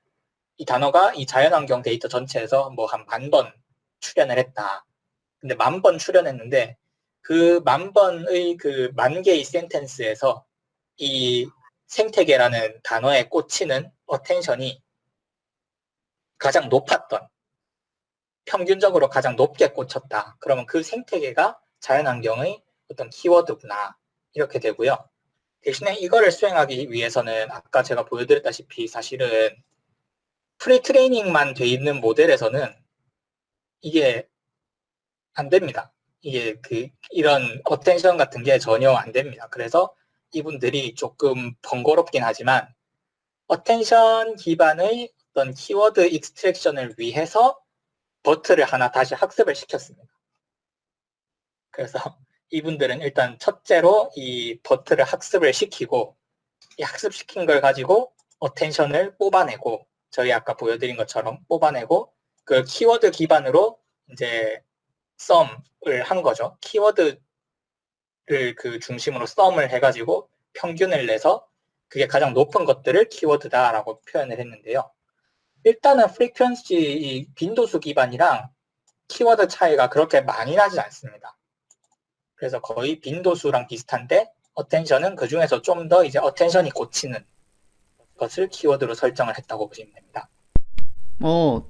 Speaker 1: 이 단어가 이 자연환경 데이터 전체에서 뭐 한 10,000번 출연을 했다. 근데 10,000번 출연했는데 그 10,000번의 그 10,000개의 센텐스에서 이 생태계라는 단어에 꽂히는 어텐션이 가장 높았던, 평균적으로 가장 높게 꽂혔다. 그러면 그 생태계가 자연환경의 어떤 키워드구나. 이렇게 되고요. 대신에 이거를 수행하기 위해서는 아까 제가 보여드렸다시피 사실은 프리트레이닝만 돼 있는 모델에서는 이게 안 됩니다. 이런 어텐션 같은 게 전혀 안 됩니다. 그래서 이분들이 조금 번거롭긴 하지만 어텐션 기반의 어떤 키워드 익스트랙션을 위해서 버트를 하나 다시 학습을 시켰습니다. 그래서 이분들은 일단 첫째로 이 버트를 학습을 시키고 이 학습시킨 걸 가지고 어텐션을 뽑아내고 저희 아까 보여드린 것처럼 뽑아내고 그 키워드 기반으로 이제 썸을 한 거죠. 키워드를 그 중심으로 썸을 해가지고 평균을 내서 그게 가장 높은 것들을 키워드다라고 표현을 했는데요. 일단은 프리퀀시 빈도수 기반이랑 키워드 차이가 그렇게 많이 나지 않습니다. 그래서 거의 빈도수랑 비슷한데 어텐션은 그 중에서 좀 더 이제 어텐션이 꽂히는 것을 키워드로 설정을 했다고 보시면 됩니다.
Speaker 2: 어,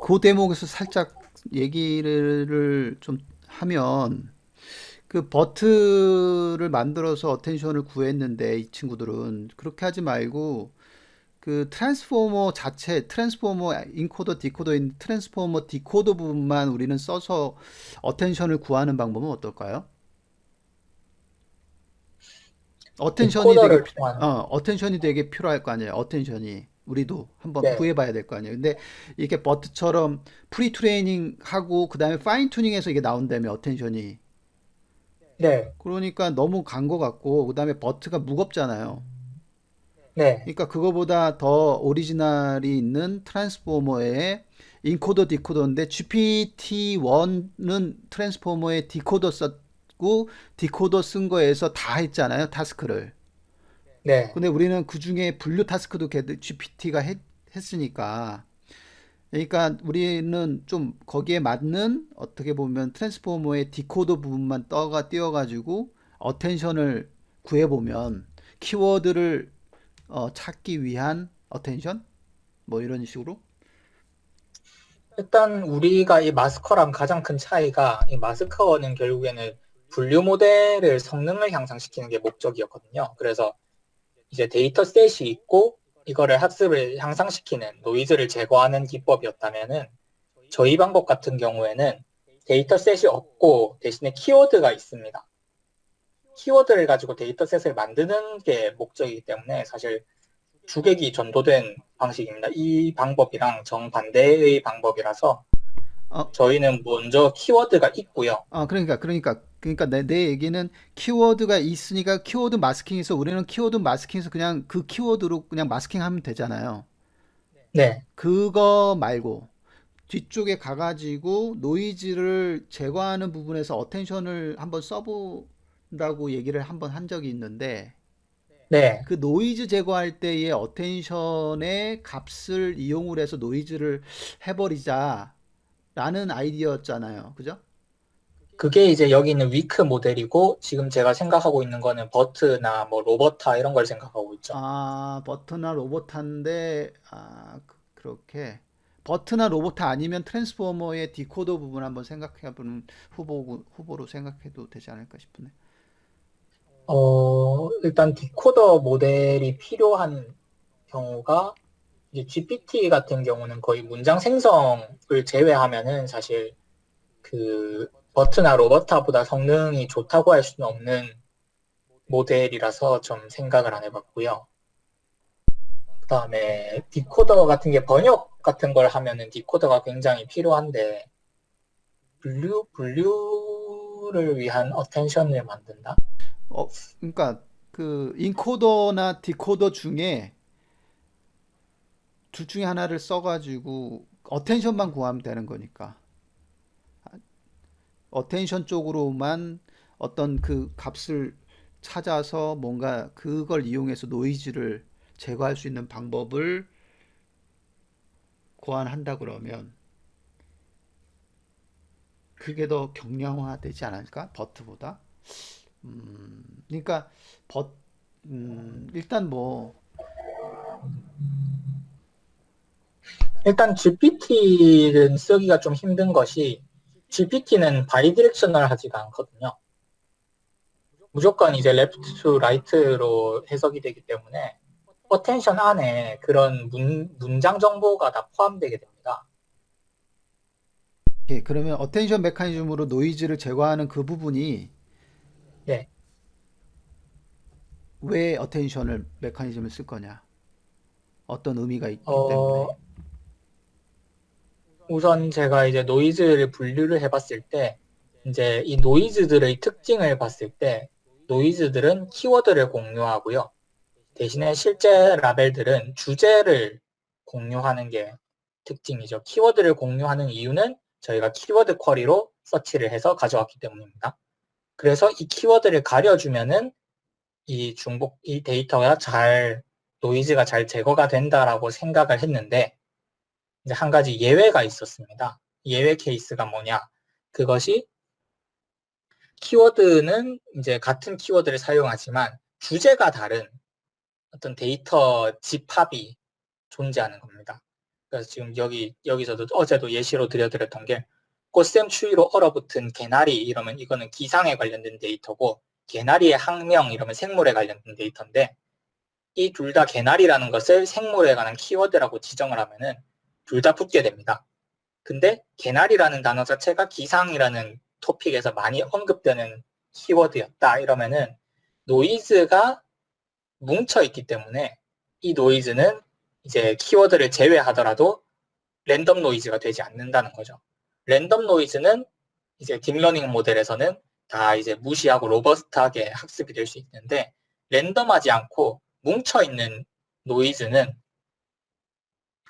Speaker 2: 그 대목에서 살짝 얘기를 좀 하면 그 버트를 만들어서 어텐션을 구했는데 이 친구들은 그렇게 하지 말고 그 트랜스포머 자체 트랜스포머 인코더 디코더 인 트랜스포머 디코더 부분만 우리는 써서 어텐션을 구하는 방법은 어떨까요? 어텐션이 되게
Speaker 1: 디코더를 통한,
Speaker 2: 어텐션이 되게 필요할 거 아니에요. 어텐션이 우리도 한번
Speaker 1: 네,
Speaker 2: 구해봐야 될 거 아니에요. 근데 이게 버트처럼 프리 트레이닝 하고 그 다음에 파인 튜닝해서 이게 나온다며 어텐션이.
Speaker 1: 네,
Speaker 2: 그러니까 너무 간 거 같고 그 다음에 버트가 무겁잖아요.
Speaker 1: 네,
Speaker 2: 그러니까 그거보다 더 오리지널이 있는 트랜스포머의 인코더 디코더인데 GPT-1은 트랜스포머의 디코더 썼고 디코더 쓴 거에서 다 했잖아요. 타스크를.
Speaker 1: 네.
Speaker 2: 근데 우리는 그 중에 분류 타스크도 GPT가 했으니까. 그러니까 우리는 좀 거기에 맞는 어떻게 보면 트랜스포머의 디코더 부분만 띄워가지고 어텐션을 구해보면 키워드를 찾기 위한 어텐션? 뭐 이런 식으로?
Speaker 1: 일단 우리가 이 마스커랑 가장 큰 차이가 이 마스커는 결국에는 분류 모델을 성능을 향상시키는 게 목적이었거든요. 그래서 이제 데이터셋이 있고 이거를 학습을 향상시키는 노이즈를 제거하는 기법이었다면은 저희 방법 같은 경우에는 데이터셋이 없고 대신에 키워드가 있습니다. 키워드를 가지고 데이터셋을 만드는 게 목적이기 때문에 사실 주객이 전도된 방식입니다. 이 방법이랑 정반대의 방법이라서
Speaker 2: 어,
Speaker 1: 저희는 먼저 키워드가 있고요.
Speaker 2: 그러니까 내 얘기는 키워드가 있으니까 키워드 마스킹해서 우리는 키워드 마스킹해서 그냥 그 키워드로 그냥 마스킹하면 되잖아요.
Speaker 1: 네.
Speaker 2: 그거 말고 뒤쪽에 가가지고 노이즈를 제거하는 부분에서 어텐션을 한번 써본다고 얘기를 한번 한 적이 있는데
Speaker 1: 네.
Speaker 2: 그 노이즈 제거할 때의 어텐션의 값을 이용을 해서 노이즈를 해버리자라는 아이디어였잖아요. 그죠?
Speaker 1: 그게 이제 여기 있는 위크 모델이고 지금 제가 생각하고 있는 거는 버트나 뭐 로버타 이런 걸 생각하고 있죠.
Speaker 2: 아, 버트나 로보타인데, 그렇게. 버트나 로보타 아니면 트랜스포머의 디코더 부분 한번 생각해보는 후보로 생각해도 되지 않을까 싶네.
Speaker 1: 일단 디코더 모델이 필요한 경우가 이제 GPT 같은 경우는 거의 문장 생성을 제외하면은 사실 그 버트나 로버타보다 성능이 좋다고 할 수는 없는 모델이라서 좀 생각을 안 해봤고요. 그다음에 디코더 같은 게 번역 같은 걸 하면은 디코더가 굉장히 필요한데 분류를 위한 어텐션을 만든다?
Speaker 2: 어, 그러니까 그 인코더나 디코더 중에 둘 중에 하나를 써가지고 어텐션만 구하면 되는 거니까. 어텐션 쪽으로만 어떤 그 값을 찾아서 뭔가 그걸 이용해서 노이즈를 제거할 수 있는 방법을 고안한다 그러면 그게 더 경량화되지 않을까? 버트보다? 그러니까 일단 뭐
Speaker 1: 일단 GPT는 쓰기가 좀 힘든 것이 GPT는 바이디렉셔널 하지가 않거든요. 무조건 이제 레프트 투 라이트로 해석이 되기 때문에 어텐션 안에 그런 문장 정보가 다 포함되게 됩니다.
Speaker 2: 예, 그러면 어텐션 메커니즘으로 노이즈를 제거하는 그 부분이
Speaker 1: 네.
Speaker 2: 왜 어텐션을 메커니즘을 쓸 거냐? 어떤 의미가 있기 때문에.
Speaker 1: 어, 우선 제가 이제 노이즈를 분류를 해봤을 때, 이제 이 노이즈들의 특징을 봤을 때, 노이즈들은 키워드를 공유하고요. 대신에 실제 라벨들은 주제를 공유하는 게 특징이죠. 키워드를 공유하는 이유는 저희가 키워드 쿼리로 서치를 해서 가져왔기 때문입니다. 그래서 이 키워드를 가려주면은 이 데이터가 노이즈가 잘 제거가 된다라고 생각을 했는데, 이제 한 가지 예외가 있었습니다. 예외 케이스가 뭐냐? 그것이 키워드는 이제 같은 키워드를 사용하지만 주제가 다른 어떤 데이터 집합이 존재하는 겁니다. 그래서 지금 여기서도 어제도 예시로 들려드렸던 게 꽃샘 추위로 얼어붙은 개나리 이러면 이거는 기상에 관련된 데이터고 개나리의 학명 이러면 생물에 관련된 데이터인데 이 둘 다 개나리라는 것을 생물에 관한 키워드라고 지정을 하면은 둘 다 붙게 됩니다. 근데 개나리라는 단어 자체가 기상이라는 토픽에서 많이 언급되는 키워드였다 이러면은 노이즈가 뭉쳐있기 때문에 이 노이즈는 이제 키워드를 제외하더라도 랜덤 노이즈가 되지 않는다는 거죠. 랜덤 노이즈는 이제 딥러닝 모델에서는 다 이제 무시하고 로버스트하게 학습이 될 수 있는데 랜덤하지 않고 뭉쳐있는 노이즈는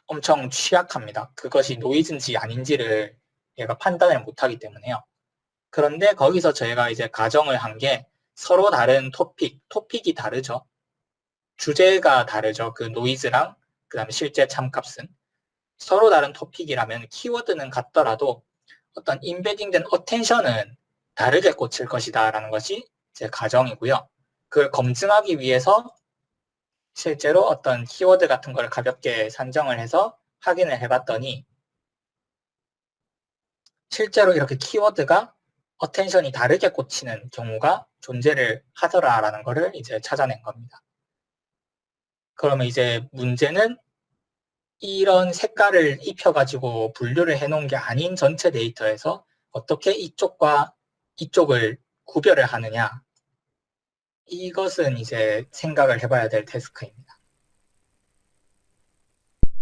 Speaker 1: 엄청 취약합니다. 그것이 노이즈인지 아닌지를 얘가 판단을 못하기 때문에요. 그런데 거기서 저희가 이제 가정을 한 게 서로 다른 토픽이 다르죠. 주제가 다르죠. 그 노이즈랑 그 다음에 실제 참값은. 서로 다른 토픽이라면 키워드는 같더라도 어떤 인베딩된 어텐션은 다르게 꽂힐 것이다 라는 것이 제 가정이고요. 그걸 검증하기 위해서 실제로 어떤 키워드 같은 걸 가볍게 산정을 해서 확인을 해봤더니 실제로 이렇게 키워드가 어텐션이 다르게 꽂히는 경우가 존재를 하더라라는 거를 이제 찾아낸 겁니다. 그러면 이제 문제는 이런 색깔을 입혀가지고 분류를 해놓은 게 아닌 전체 데이터에서 어떻게 이쪽과 이쪽을 구별을 하느냐. 이것은 이제 생각을 해봐야 될 태스크입니다.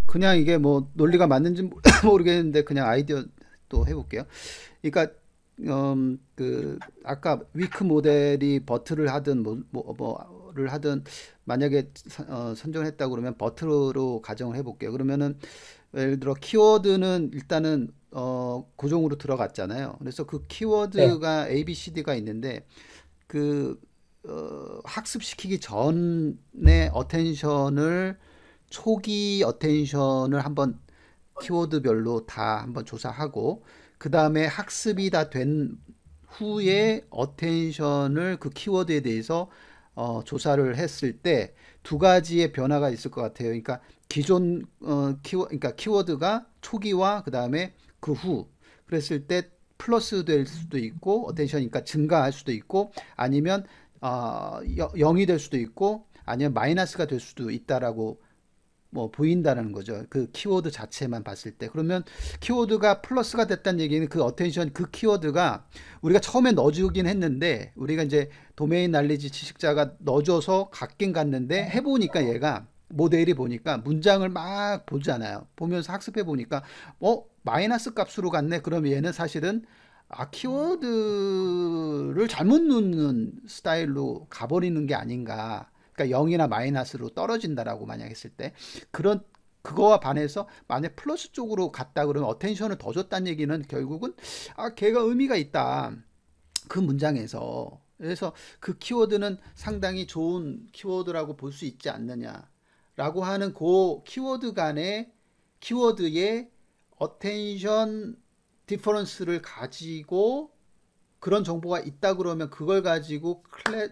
Speaker 2: 그냥 이게 뭐 논리가 맞는지 모르겠는데 그냥 아이디어 또 해볼게요. 그러니까 그 아까 위크 모델이 버트를 하든 뭐를 하든 만약에 선정을 했다고 그러면 버트로 가정을 해볼게요. 그러면은 예를 들어 키워드는 일단은 고정으로 들어갔잖아요. 그래서 그
Speaker 1: 네,
Speaker 2: 키워드가 A, B, C, D가 있는데 그 학습시키기 전에 어텐션을 초기 어텐션을 한번 키워드별로 다 한번 조사하고 그 다음에 학습이 다 된 후에 어텐션을 그 키워드에 대해서 조사를 했을 때 두 가지의 변화가 있을 것 같아요. 그러니까 기존 그러니까 키워드가 초기와 그 다음에 그 후 그랬을 때 플러스 될 수도 있고 어텐션이니까 증가할 수도 있고 아니면 0이 될 수도 있고 아니면 마이너스가 될 수도 있다라고 뭐 보인다는 거죠. 그 키워드 자체만 봤을 때. 그러면 키워드가 플러스가 됐다는 얘기는 그 어텐션 그 키워드가 우리가 처음에 넣어주긴 했는데 우리가 이제 도메인 날리지 지식자가 넣어줘서 갔긴 갔는데 해보니까 얘가 모델이 보니까 문장을 막 보잖아요. 보면서 학습해 보니까 마이너스 값으로 갔네. 그러면 얘는 사실은 키워드를 잘못 넣는 스타일로 가버리는 게 아닌가. 그러니까 0이나 마이너스로 떨어진다라고 만약 했을 때 그거와 반해서 만약 플러스 쪽으로 갔다 그러면 어텐션을 더 줬다는 얘기는 결국은 걔가 의미가 있다. 그 문장에서. 그래서 그 키워드는 상당히 좋은 키워드라고 볼 수 있지 않느냐라고 하는 그 키워드 간의 키워드의 어텐션 디퍼런스를 가지고 그런 정보가 있다 그러면 그걸 가지고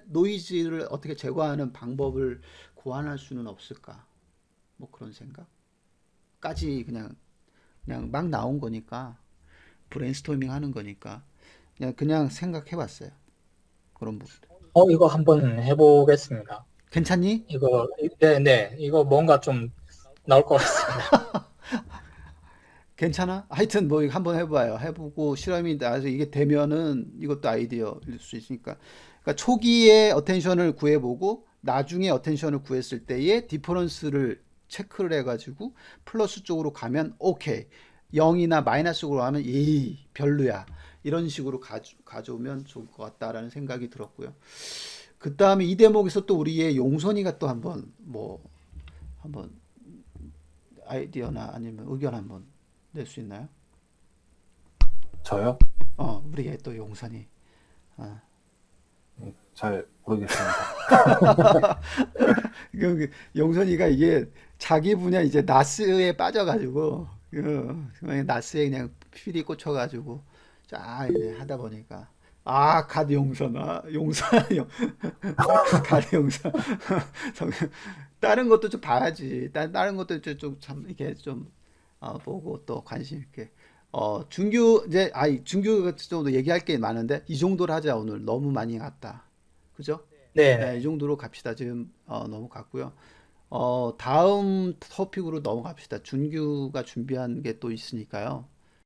Speaker 2: 노이즈를 어떻게 제거하는 방법을 고안할 수는 없을까? 뭐 그런 생각까지 그냥 막 나온 거니까 브레인스토밍 하는 거니까 그냥 생각해 봤어요. 그런 부분들.
Speaker 1: 이거 한번 해보겠습니다.
Speaker 2: 괜찮니?
Speaker 1: 네, 이거 뭔가 좀 나올 것 같습니다.
Speaker 2: 괜찮아? 하여튼 뭐 이거 한번 해봐요. 해보고 실험이 나서 이게 되면은 이것도 아이디어일 수 있으니까. 그러니까 초기에 어텐션을 구해보고 나중에 어텐션을 구했을 때의 디퍼런스를 체크를 해가지고 플러스 쪽으로 가면 오케이. 0이나 마이너스로 하면 별로야. 이런 식으로 가져오면 좋을 것 같다라는 생각이 들었고요. 그 다음에 이 대목에서 또 우리의 용선이가 또 한번 한번 아이디어나 아니면 의견 한번 낼 수 있나요?
Speaker 4: 저요?
Speaker 2: 우리의 또 용선이.
Speaker 4: 잘 모르겠습니다.
Speaker 2: 용선이가 이게 자기 분야 이제 나스에 빠져가지고 그냥 나스에 그냥 필이 꽂혀가지고 쫙 이제 하다 보니까 갓 용선 용선 갓 용선 다른 것도 좀 봐야지. 다른 것도 좀 참 이게 좀 보고 또 관심 있게. 준규 이제 준규 정도 얘기할 게 많은데 이 정도로 하자 오늘 너무 많이 갔다. 그죠? 네, 이
Speaker 1: 네네.
Speaker 2: 정도로 갑시다. 지금 너무 갔고요. 다음 토픽으로 넘어갑시다. 준규가 준비한 게 또 있으니까요.